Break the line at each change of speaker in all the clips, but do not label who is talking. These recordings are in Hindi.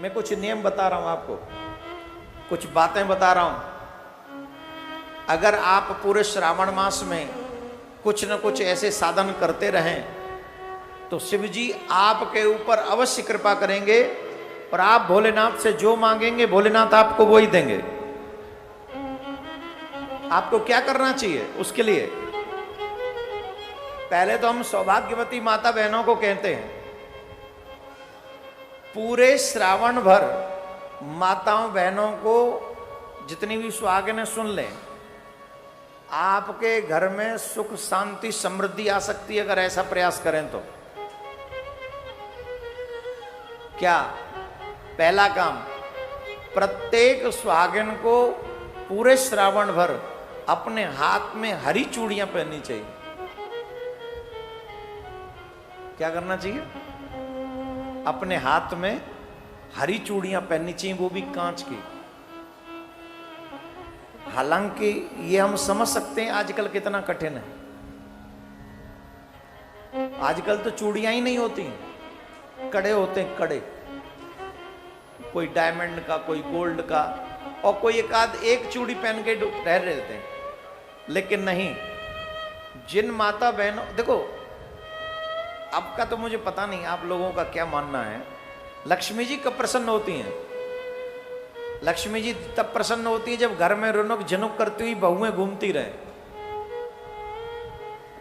मैं कुछ नियम बता रहा हूं आपको, कुछ बातें बता रहा हूं। अगर आप पूरे श्रावण मास में कुछ न कुछ ऐसे साधन करते रहें तो शिव जी आपके ऊपर अवश्य कृपा करेंगे और आप भोलेनाथ से जो मांगेंगे भोलेनाथ आपको वो ही देंगे। आपको क्या करना चाहिए उसके लिए? पहले तो हम सौभाग्यवती माता बहनों को कहते हैं, पूरे श्रावण भर माताओं बहनों को जितनी भी सुहागिनें सुन लें, आपके घर में सुख शांति समृद्धि आ सकती है अगर ऐसा प्रयास करें तो। क्या? पहला काम, प्रत्येक सुहागिन को पूरे श्रावण भर अपने हाथ में हरी चूड़ियां पहननी चाहिए। क्या करना चाहिए? अपने हाथ में हरी चूड़ियां पहननी चाहिए, वो भी कांच की। हालांकि ये हम समझ सकते हैं आजकल कितना कठिन है। आजकल तो चूड़ियां ही नहीं होती, कड़े होते हैं, कड़े। कोई डायमंड का, कोई गोल्ड का, और कोई एक चूड़ी पहन के ठहर रहते हैं। लेकिन नहीं, जिन माता बहनों, देखो आपका तो मुझे पता नहीं आप लोगों का क्या मानना है, लक्ष्मी जी कब प्रसन्न होती हैं? लक्ष्मी जी तब प्रसन्न होती है जब घर में रुनुक झुनुक करती हुई बहुएं घूमती रहे।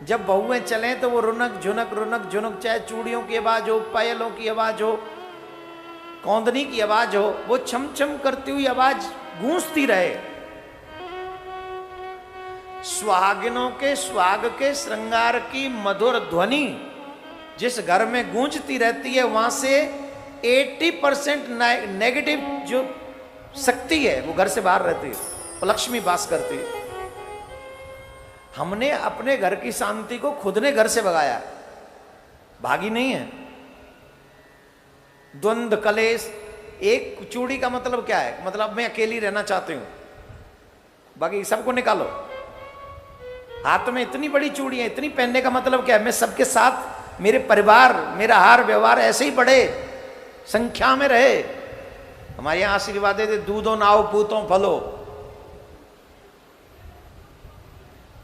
जब बहुएं चलें तो वो रुनक झुनक, चाहे चूड़ियों की आवाज हो, पायलों की आवाज हो, कौंदनी की आवाज हो, वो छम छम करती हुई आवाज गूंजती रहे। सुहागिनों के सुहाग के श्रृंगार की मधुर ध्वनि जिस घर में गूंजती रहती है, वहां से 80% नेगेटिव जो शक्ति है वो घर से बाहर रहती है और लक्ष्मी वास करती है। हमने अपने घर की शांति को खुद ने घर से भगाया, भागी नहीं है। द्वंद्व कलेश, एक चूड़ी का मतलब क्या है? मतलब मैं अकेली रहना चाहती हूं, बाकी सबको निकालो। हाथ में इतनी बड़ी चूड़ियां इतनी पहनने का मतलब क्या है? मैं सबके साथ, मेरे परिवार, मेरा हार व्यवहार ऐसे ही बढ़े, संख्या में रहे। हमारे यहां आशीर्वाद देते, दूधो नाओ पूतो फलो।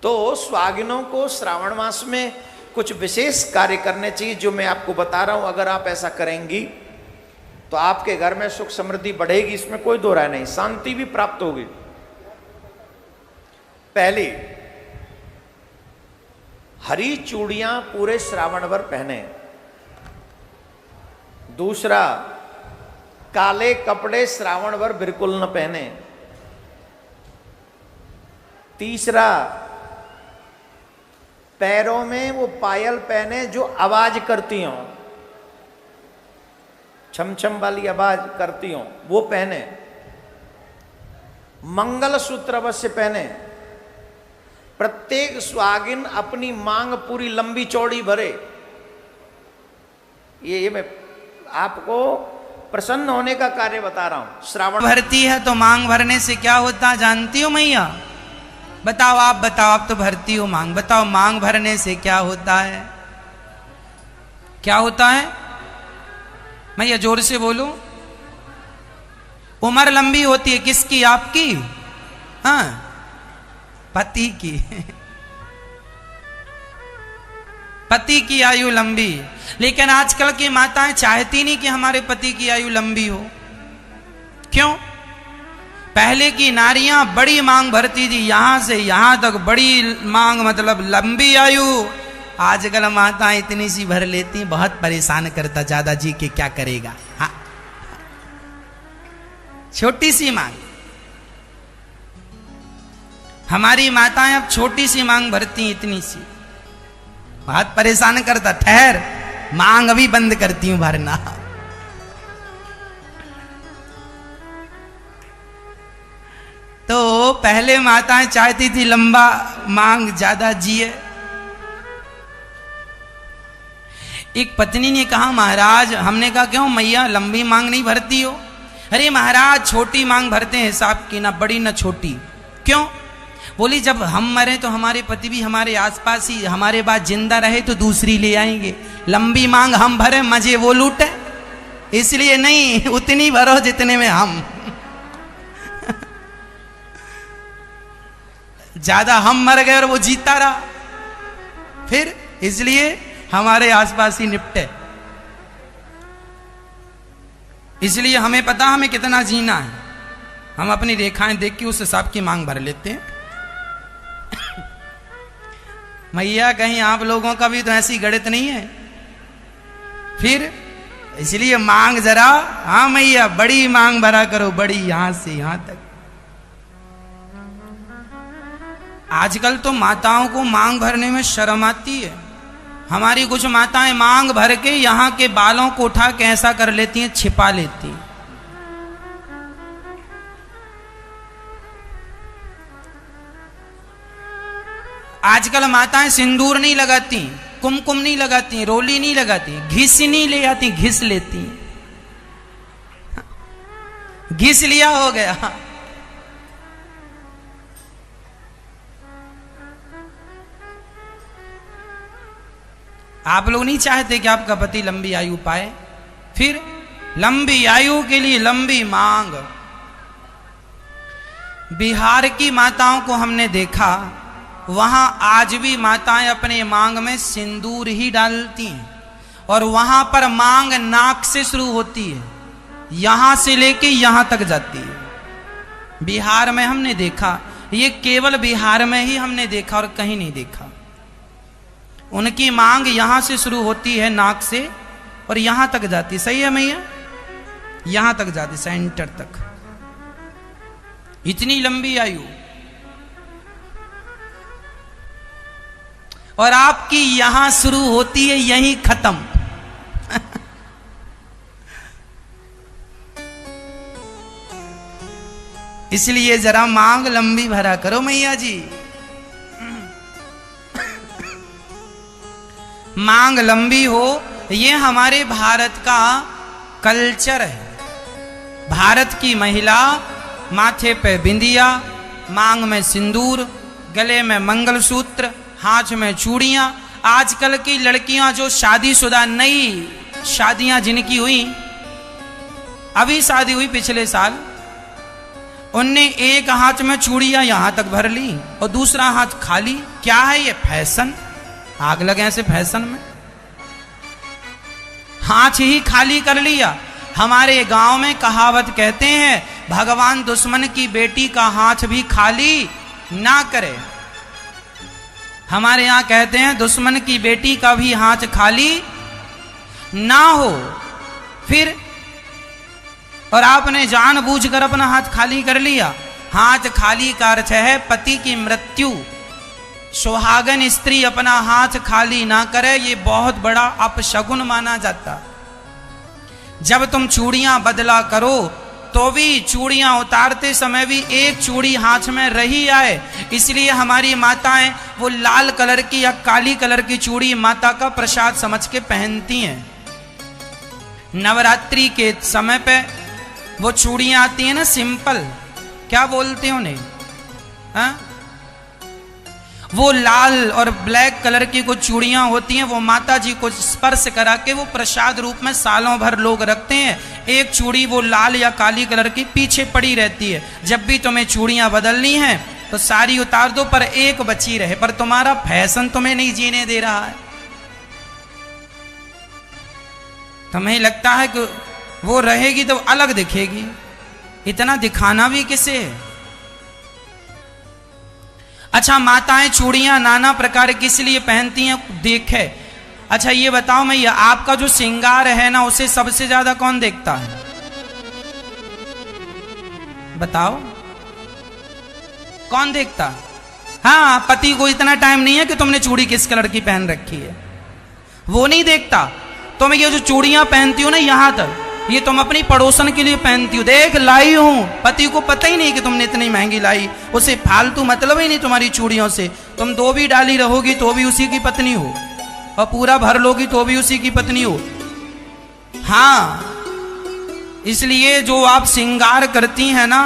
तो स्वागिनों को श्रावण मास में कुछ विशेष कार्य करने चाहिए जो मैं आपको बता रहा हूं। अगर आप ऐसा करेंगी तो आपके घर में सुख समृद्धि बढ़ेगी, इसमें कोई दो राय नहीं, शांति भी प्राप्त होगी। पहली, हरी चूड़ियां पूरे श्रावण भर पहने। दूसरा, काले कपड़े श्रावण भर बिल्कुल न पहने। तीसरा, पैरों में वो पायल पहने जो आवाज करती हों, छम छम वाली आवाज करती हों, वो पहने। मंगल सूत्र अवश्य पहने। प्रत्येक सुहागिन अपनी मांग पूरी लंबी चौड़ी भरे। ये मैं आपको प्रसन्न होने का कार्य बता रहा हूं। श्रावण
भरती है तो मांग भरने से क्या होता जानती हो मैया? बताओ, आप बताओ, आप तो भरती हो मांग, बताओ मांग भरने से क्या होता है? क्या होता है मैया? जोर से बोलो। उम्र लंबी होती है। किसकी? आपकी? हाँ, पति की। पति की आयु लंबी। लेकिन आजकल की माताएं चाहती नहीं कि हमारे पति की आयु लंबी हो। क्यों? पहले की नारियां बड़ी मांग भरती थी, यहां से यहां तक बड़ी मांग, मतलब लंबी आयु। आजकल माताएं इतनी सी भर लेती, बहुत परेशान करता ज्यादा जी के, क्या करेगा। हाँ, छोटी सी मांग। हमारी माताएं अब छोटी सी मांग भरती, इतनी सी, बहुत परेशान करता। ठहर, मांग अभी बंद करती हूं भरना। तो पहले माताएं चाहती थी लंबा मांग, ज्यादा जिए। एक पत्नी ने कहा, महाराज, हमने कहा क्यों मैया लंबी मांग नहीं भरती हो? अरे महाराज, छोटी मांग भरते हैं, हिसाब की, ना बड़ी ना छोटी। क्यों? बोली जब हम मरे तो हमारे पति भी हमारे आसपास ही हमारे बाद जिंदा रहे तो दूसरी ले आएंगे। लंबी मांग हम भरे, मजे वो लूटे, इसलिए नहीं, उतनी भरो जितने में हम। ज्यादा हम मर गए और वो जीता रहा, फिर इसलिए हमारे आसपास ही निपटे। इसलिए हमें पता हमें कितना जीना है, हम अपनी रेखाएं देख के उस हिसाब की मांग भर लेते हैं। मैया कहीं आप लोगों का भी तो ऐसी गणित नहीं है फिर, इसलिए मांग जरा, हाँ मैया बड़ी मांग भरा करो, बड़ी, यहां से यहां तक। आजकल तो माताओं को मांग भरने में शर्म आती है। हमारी कुछ माताएं मांग भर के यहां के बालों को उठा के ऐसा कर लेती हैं, छिपा लेती हैं। आजकल माताएं सिंदूर नहीं लगाती, कुमकुम नहीं लगाती, रोली नहीं लगाती, घिस नहीं ले आती, घिस लेती। घिस लिया हो गया। आप लोग नहीं चाहते कि आपका पति लंबी आयु पाए, फिर लंबी आयु के लिए लंबी मांग। बिहार की माताओं को हमने देखा, वहां आज भी माताएं अपने मांग में सिंदूर ही डालती हैं, और वहां पर मांग नाक से शुरू होती है, यहां से लेके यहां तक जाती है। बिहार में हमने देखा, ये केवल बिहार में ही हमने देखा और कहीं नहीं देखा। उनकी मांग यहां से शुरू होती है नाक से, और यहां तक जाती, सही है मैया, यहां तक जाती, सेंटर तक। इतनी लंबी आयु, और आपकी यहां शुरू होती है, यहीं खत्म। इसलिए जरा मांग लंबी भरा करो मैया जी। मांग लंबी हो, ये हमारे भारत का कल्चर है। भारत की महिला माथे पे बिंदिया, मांग में सिंदूर, गले में मंगलसूत्र, हाथ में चूड़ियां। आजकल की लड़कियां जो शादीशुदा, नई शादियां जिनकी हुई, अभी शादी हुई पिछले साल, उनने एक हाथ में चूड़ियां यहां तक भर ली और दूसरा हाथ खाली। क्या है ये फैशन? आग लगे ऐसे फैशन में, हाथ ही खाली कर लिया। हमारे गांव में कहावत कहते हैं, भगवान दुश्मन की बेटी का हाथ भी खाली ना करे। हमारे यहां कहते हैं दुश्मन की बेटी का भी हाथ खाली ना हो। फिर, और आपने जानबूझकर अपना हाथ खाली कर लिया। हाथ खाली का अर्थ है पति की मृत्यु। सुहागन स्त्री अपना हाथ खाली ना करे, ये बहुत बड़ा अपशगुन माना जाता। जब तुम चूड़ियां बदला करो तो भी चूड़ियां उतारते समय भी एक चूड़ी हाथ में रही आए। इसलिए हमारी माताएं वो लाल कलर की या काली कलर की चूड़ी माता का प्रसाद समझ के पहनती हैं। नवरात्रि के समय पे वो चूड़ियां आती हैं ना, सिंपल, क्या बोलते हैं उन्हें, हाँ? वो लाल और ब्लैक कलर की कुछ चूड़ियां होती हैं, वो माता जी को स्पर्श करा के वो प्रसाद रूप में सालों भर लोग रखते हैं। एक चूड़ी वो लाल या काली कलर की पीछे पड़ी रहती है। जब भी तुम्हें चूड़ियां बदलनी है तो सारी उतार दो, पर एक बची रहे। पर तुम्हारा फैशन तुम्हें नहीं जीने दे रहा है। तुम्हें लगता है कि वो रहेगी तो अलग दिखेगी, इतना दिखाना भी किसे है? अच्छा, माताएं चूड़ियां नाना प्रकार किस लिए पहनती हैं देखे। अच्छा ये बताओ मैया, आपका जो श्रृंगार है ना, उसे सबसे ज्यादा कौन देखता है? बताओ कौन देखता? हाँ, पति को इतना टाइम नहीं है कि तुमने चूड़ी किस कलर की पहन रखी है, वो नहीं देखता। तुम ये जो चूड़ियां पहनती हो ना यहां तक, ये तुम अपनी पड़ोसन के लिए पहनती हो। देख लाई हूं, पति को पता ही नहीं कि तुमने इतनी महंगी लाई, उसे फालतू मतलब ही नहीं तुम्हारी चूड़ियों से। तुम 2 भी डाली रहोगी तो भी उसी की पत्नी हो, और पूरा भर लोगी तो भी उसी की पत्नी हो। हाँ, इसलिए जो आप श्रृंगार करती हैं ना,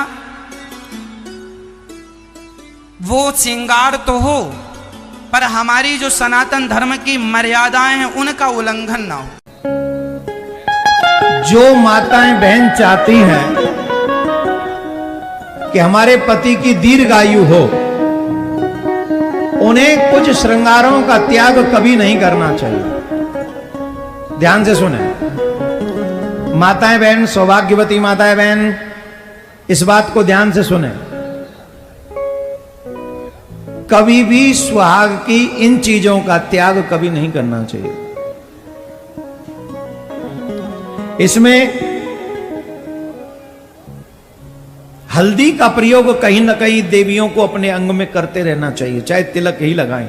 वो श्रृंगार तो हो, पर हमारी जो सनातन धर्म की मर्यादाएं हैं उनका उल्लंघन ना हो।
जो माताएं बहन चाहती हैं कि हमारे पति की दीर्घायु हो, उन्हें कुछ श्रृंगारों का त्याग कभी नहीं करना चाहिए। ध्यान से सुने माताएं बहन, सौभाग्यवती माताएं बहन, इस बात को ध्यान से सुने। कभी भी सुहाग की इन चीजों का त्याग कभी नहीं करना चाहिए। इसमें हल्दी का प्रयोग कहीं ना कहीं देवियों को अपने अंग में करते रहना चाहिए, चाहे तिलक ही लगाएं।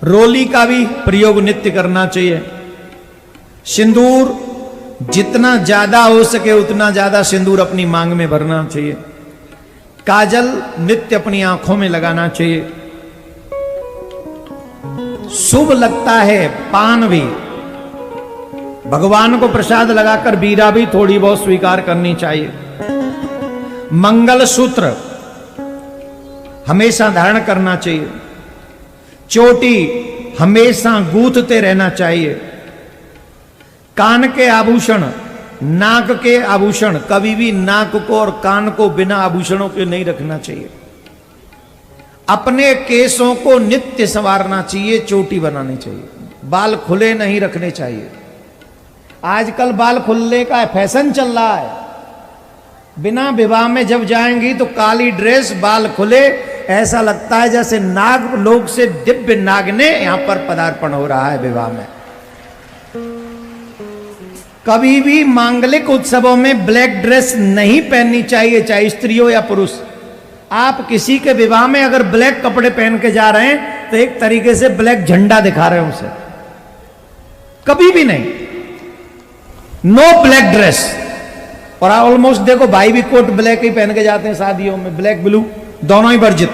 रोली का भी प्रयोग नित्य करना चाहिए। सिंदूर जितना ज्यादा हो सके उतना ज्यादा सिंदूर अपनी मांग में भरना चाहिए। काजल नित्य अपनी आंखों में लगाना चाहिए। शुभ लगता है पान भी, भगवान को प्रसाद लगाकर बीरा भी थोड़ी बहुत स्वीकार करनी चाहिए। मंगल सूत्र हमेशा धारण करना चाहिए। चोटी हमेशा गूंथते रहना चाहिए। कान के आभूषण, नाक के आभूषण, कभी भी नाक को और कान को बिना आभूषणों के नहीं रखना चाहिए। अपने केसों को नित्य संवारना चाहिए, चोटी बनानी चाहिए। बाल खुले नहीं रखने चाहिए। आजकल बाल खुलने का फैशन चल रहा है। बिना विवाह में जब जाएंगी तो काली ड्रेस, बाल खुले, ऐसा लगता है जैसे नाग लोग से दिव्य नाग ने यहां पर पदार्पण हो रहा है विवाह में। कभी भी मांगलिक उत्सवों में ब्लैक ड्रेस नहीं पहननी चाहिए, चाहे स्त्री हो या पुरुष। आप किसी के विवाह में अगर ब्लैक कपड़े पहन के जा रहे हैं तो एक तरीके से ब्लैक झंडा दिखा रहे हैं उसे। कभी भी नहीं, नो ब्लैक ड्रेस। और ऑलमोस्ट देखो भाई भी कोट ब्लैक ही पहन के जाते हैं शादियों में, ब्लैक ब्लू दोनों ही वर्जित।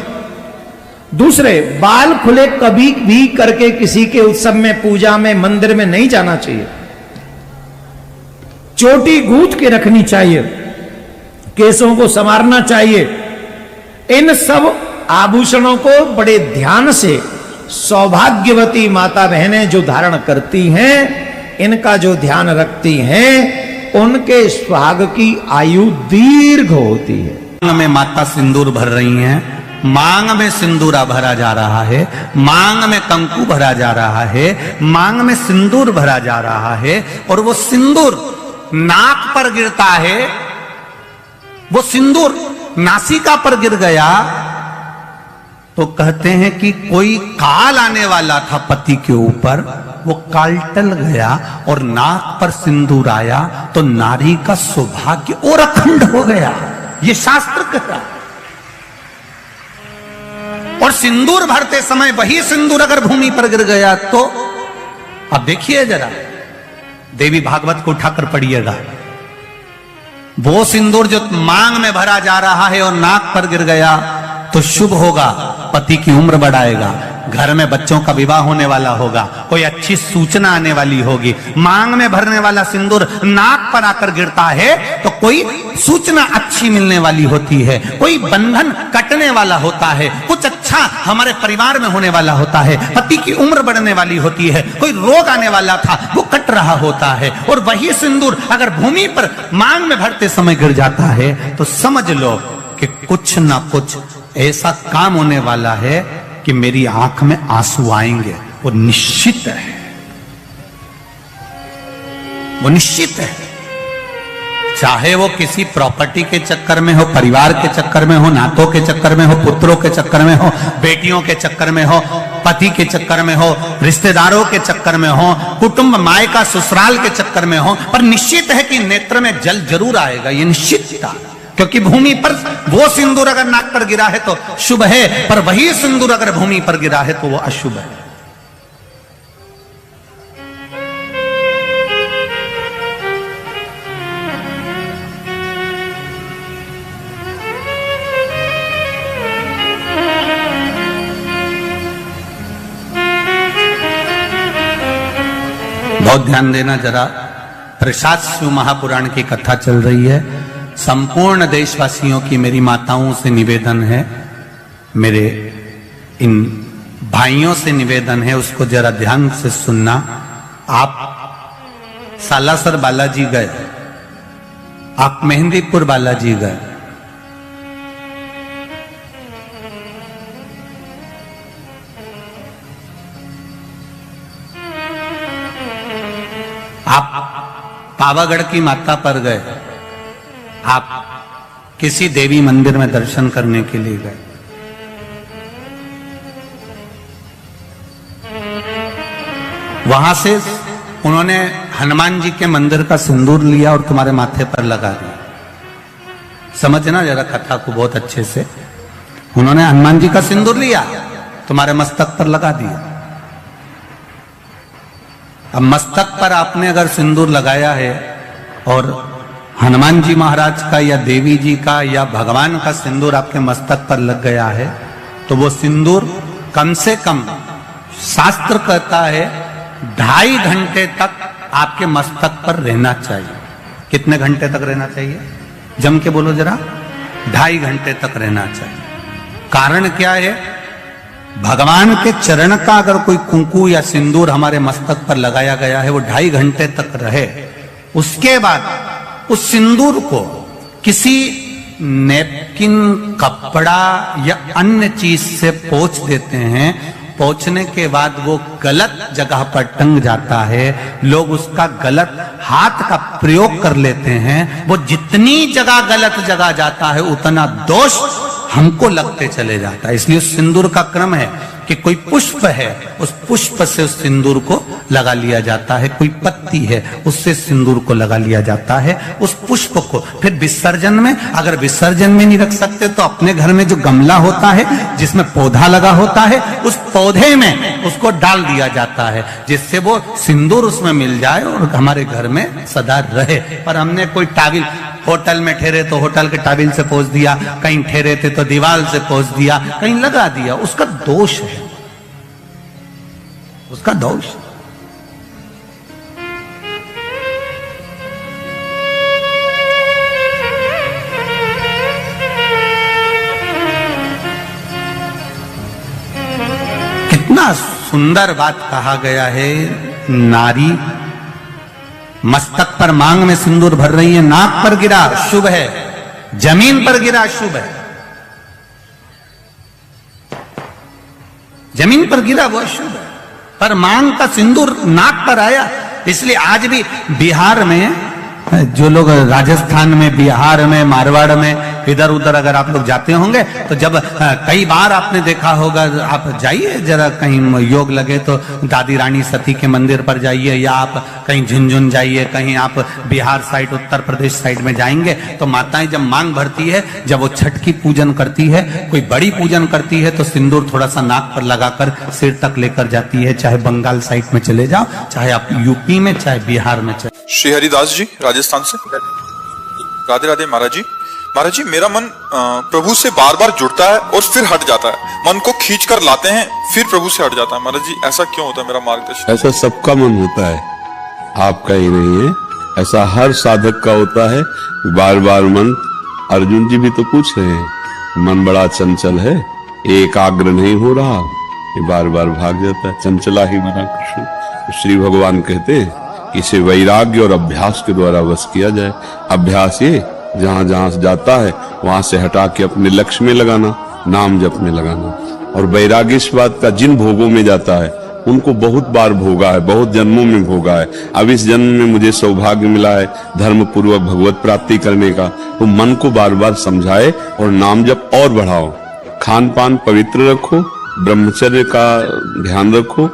दूसरे, बाल खुले कभी भी करके किसी के उत्सव में, पूजा में, मंदिर में नहीं जाना चाहिए। चोटी गूंथ के रखनी चाहिए। केसों को संवारना चाहिए। इन सब आभूषणों को बड़े ध्यान से सौभाग्यवती माता बहनें जो धारण करती हैं, इनका जो ध्यान रखती हैं, उनके सुहाग की आयु दीर्घ होती है।
मांग में माता सिंदूर भर रही हैं, मांग में सिंदूरा भरा जा रहा है, मांग में कंकु भरा जा रहा है, मांग में सिंदूर भरा जा रहा है। और वो सिंदूर नाक पर गिरता है, वो सिंदूर नासिका पर गिर गया तो कहते हैं कि कोई काल आने वाला था पति के ऊपर, वो काल टल गया और नाक पर सिंदूर आया तो नारी का सौभाग्य और अखंड हो गया। ये शास्त्र कह रहा। और सिंदूर भरते समय वही सिंदूर अगर भूमि पर गिर गया तो अब देखिए जरा, देवी भागवत को उठाकर पढ़िएगा। वो सिंदूर जो मांग में भरा जा रहा है और नाक पर गिर गया तो शुभ होगा, पति की उम्र बढ़ाएगा, घर में बच्चों का विवाह होने वाला होगा, कोई अच्छी सूचना आने वाली होगी। मांग में भरने वाला सिंदूर नाक पर आकर गिरता है तो कोई सूचना अच्छी मिलने वाली होती है, कोई बंधन कटने वाला होता है, कुछ अच्छा हमारे परिवार में होने वाला होता है, पति की उम्र बढ़ने वाली होती है, कोई रोग आने वाला था वो कट रहा होता है। और वही सिंदूर अगर भूमि पर मांग में भरते समय गिर जाता है तो समझ लो कि कुछ ना कुछ ऐसा काम होने वाला है कि मेरी आंख में आंसू आएंगे। वो निश्चित है, वो निश्चित है। चाहे वो किसी प्रॉपर्टी के चक्कर में हो, परिवार के चक्कर में हो, नातों के चक्कर में हो, पुत्रों के चक्कर में हो, बेटियों के चक्कर में हो, पति के चक्कर में हो, रिश्तेदारों के चक्कर में हो, कुटुंब मायका ससुराल के चक्कर में हो, पर निश्चित है कि नेत्र में जल जरूर आएगा। ये निश्चित था, क्योंकि भूमि पर वो सिंदूर अगर नाक पर गिरा है तो शुभ है, पर वही सिंदूर अगर भूमि पर गिरा है तो वो अशुभ है। बहुत ध्यान देना जरा। प्रसाद शिव महापुराण की कथा चल रही है। संपूर्ण देशवासियों की मेरी माताओं से निवेदन है, मेरे इन भाइयों से निवेदन है, उसको जरा ध्यान से सुनना। आप सालासर बालाजी गए, आप मेहंदीपुर बालाजी गए, आप पावागढ़ की माता पर गए, आप किसी देवी मंदिर में दर्शन करने के लिए गए, वहां से उन्होंने हनुमान जी के मंदिर का सिंदूर लिया और तुम्हारे माथे पर लगा दिया। समझना जरा कथा को बहुत अच्छे से। उन्होंने हनुमान जी का सिंदूर लिया, तुम्हारे मस्तक पर लगा दिया। अब मस्तक पर आपने अगर सिंदूर लगाया है और हनुमान जी महाराज का या देवी जी का या भगवान का सिंदूर आपके मस्तक पर लग गया है, तो वो सिंदूर कम से कम शास्त्र कहता है 2.5 घंटे तक आपके मस्तक पर रहना चाहिए। कितने घंटे तक रहना चाहिए? जम के बोलो जरा। 2.5 घंटे तक रहना चाहिए। कारण क्या है? भगवान के चरण का अगर कोई कुंकू या सिंदूर हमारे मस्तक पर लगाया गया है, वो 2.5 घंटे तक रहे, उसके बाद उस सिंदूर को किसी नैपकिन, कपड़ा या अन्य चीज से पोंछ देते हैं। पोंछने के बाद वो गलत जगह पर टंग जाता है, लोग उसका गलत हाथ का प्रयोग कर लेते हैं। वो जितनी जगह गलत जगह जाता है उतना दोष हमको लगते चले जाता है। इसलिए सिंदूर का क्रम है कि कोई पुष्प है, उस पुष्प से उस सिंदूर को लगा लिया जाता है, कोई पत्ती है उससे सिंदूर को लगा लिया जाता है, उस पुष्प को। फिर विसर्जन में, अगर विसर्जन में नहीं रख सकते तो अपने घर में जो गमला होता है जिसमें पौधा लगा होता है, उस पौधे में उसको डाल दिया जाता है, जिससे वो सिंदूर उसमें मिल जाए और हमारे घर में सदा रहे। पर हमने कोई टाविल, होटल में ठहरे तो होटल के टाविल से पोंछ दिया, कहीं ठहरे थे तो दीवार से पोंछ दिया, कहीं लगा दिया, उसका दोष है, उसका दोष। कितना सुंदर बात कहा गया है। नारी मस्तक पर मांग में सिंदूर भर रही है, नाक पर गिरा शुभ है, जमीन पर गिरा शुभ है, जमीन पर गिरा वो शुभ है, पर मांग का सिंदूर नाक पर आया। इसलिए आज भी बिहार में, जो लोग राजस्थान में, बिहार में, मारवाड़ में इधर उधर अगर आप लोग जाते होंगे तो जब कई बार आपने देखा होगा, आप जाइए जरा कहीं योग लगे तो दादी रानी सती के मंदिर पर जाइए, या आप कहीं झुंझुन जाइए, कहीं आप बिहार साइड, उत्तर प्रदेश साइड में जाएंगे तो माताएं जब मांग भरती है, जब वो छठ की पूजन करती है, कोई बड़ी पूजन करती है, तो सिंदूर थोड़ा सा नाक पर लगाकर सिर तक लेकर जाती है। चाहे बंगाल साइड में चले जाओ, चाहे आप यूपी में, चाहे बिहार में चले।
श्री हरिदास जी राजस्थान से। राधे राधे महाराज जी। महाराज जी, मेरा मन प्रभु से बार बार जुड़ता है और फिर हट जाता है। मन को खींच कर लाते हैं, फिर प्रभु से हट जाता है। महाराज जी, ऐसा क्यों होता है? मेरा मार्गदर्शन।
ऐसा सबका मन होता है, आपका ही नहीं है, ऐसा हर साधक का होता है। बार बार मन, अर्जुन जी भी तो पूछ रहे हैं, मन बड़ा चंचल है, एकाग्र नहीं हो रहा, ये बार बार भाग जाता है, चंचला ही मना कृष्ण। श्री भगवान कहते हैं इसे वैराग्य और अभ्यास के द्वारा वश किया जाए। अभ्यास ये जहां जहां से जाता है वहां से हटा के अपने लक्ष्य में लगाना, नाम जप में लगाना। और वैराग्य इस बात का, जिन भोगों में जाता है उनको बहुत बार भोगा है, बहुत जन्मों में भोगा है। अब इस जन्म में मुझे सौभाग्य मिला है धर्म पूर्वक भगवत प्राप्ति करने का, तो मन को बार बार समझाए और नाम जप और बढ़ाओ। खान पान पवित्र रखो, ब्रह्मचर्य का ध्यान रखो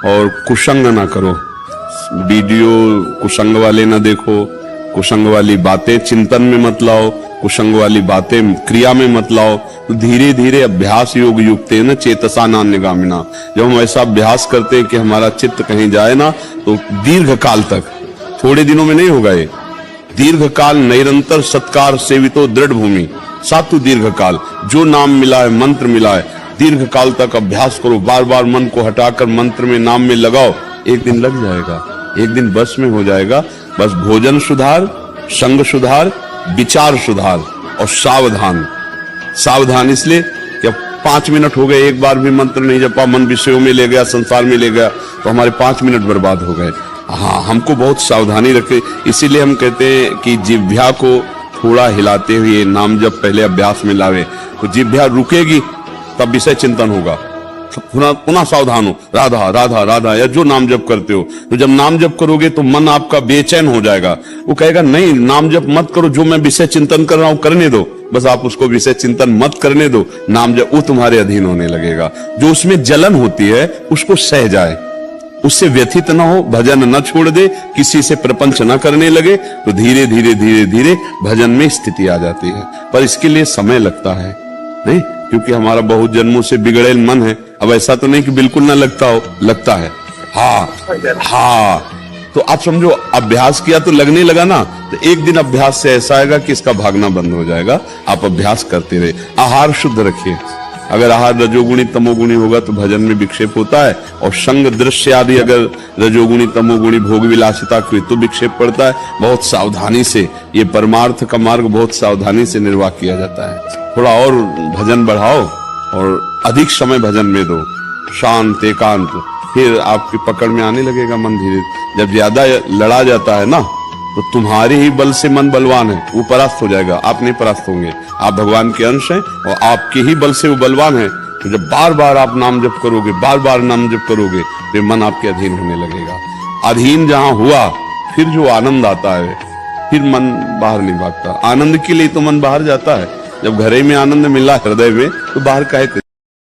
और कुसंग ना करो। वीडियो कुसंग वाले ना देखो, कुसंग वाली बातें चिंतन में मत लाओ, कुसंग वाली बातें क्रिया में मत लाओ। तो धीरे धीरे अभ्यास योग युक्त है ना, चेतसा नान्यगामिना। जब हम ऐसा अभ्यास करते हैं कि हमारा चित्त कहीं जाए ना, तो दीर्घ काल तक, थोड़े दिनों में नहीं होगा ये, दीर्घ काल निरंतर सत्कार सेवितो दृढ़ भूमि, सातु दीर्घ काल। जो नाम मिला है, मंत्र मिला है, दीर्घ काल तक अभ्यास करो, बार बार मन को हटाकर मंत्र में, नाम में लगाओ, एक दिन लग जाएगा, एक दिन बस में हो जाएगा। बस भोजन सुधार, संग सुधार, विचार सुधार और सावधान। सावधान इसलिए कि अब 5 मिनट हो गए, एक बार भी मंत्र नहीं जपा, मन विषयों में ले गया, संसार में ले गया, तो हमारे 5 मिनट बर्बाद हो गए। हाँ, हमको बहुत सावधानी रखे, इसीलिए हम कहते हैं कि जिह्वा को थोड़ा हिलाते हुए नाम जब पहले अभ्यास में लावे, तो जिह्वा रुकेगी तब विषय चिंतन होगा। पुनः सावधान हो, राधा राधा राधा, या जो नाम जप करते हो, तो जब नाम जप करोगे तो मन आपका बेचैन हो जाएगा। वो कहेगा नहीं, नाम जप मत करो, जो मैं विषय चिंतन कर रहा हूं करने दो, बस आप उसको विषय चिंतन मत करने दो, नाम जप वो तुम्हारे अधीन होने लगेगा। जो उसमें जलन होती है उसको सह जाए, उससे व्यथित न हो, भजन न छोड़ दे, किसी से प्रपंच न करने लगे, तो धीरे धीरे धीरे धीरे भजन में स्थिति आ जाती है। पर इसके लिए समय लगता है, नहीं, क्योंकि हमारा बहुत जन्मों से बिगड़ेल मन है। अब ऐसा तो नहीं कि बिल्कुल ना लगता हो, लगता है। हाँ, तो आप समझो अभ्यास किया तो लगने लगा ना, तो एक दिन अभ्यास से ऐसा आएगा कि इसका भागना बंद हो जाएगा। आप अभ्यास करते रहे, आहार शुद्ध रखिए। अगर आहार रजोगुणी तमोगुणी होगा तो भजन में विक्षेप होता है, और संग दृश्य आदि अगर रजोगुणी तमोगुणी भोग विलासिता की तो विक्षेप पड़ता है। बहुत सावधानी से ये परमार्थ का मार्ग बहुत सावधानी से निर्वाह किया जाता है। थोड़ा और भजन बढ़ाओ और अधिक समय भजन में दो, शांत एकांत, फिर आपकी पकड़ में आने लगेगा मन धीरे। जब ज्यादा लड़ा जाता है ना, तो तुम्हारे ही बल से मन बलवान है, वो परास्त हो जाएगा, आप नहीं परास्त होंगे। आप भगवान के अंश हैं और आपके ही बल से वो बलवान है। तो जब बार बार आप नाम जप करोगे, बार बार नाम जप करोगे, तो मन आपके अधीन होने लगेगा। अधीन जहां हुआ, फिर जो आनंद आता है, फिर मन बाहर नहीं भागता। आनंद के लिए तो मन बाहर जाता है, जब घरे में आनंद मिला हृदय में, तो बाहर काहे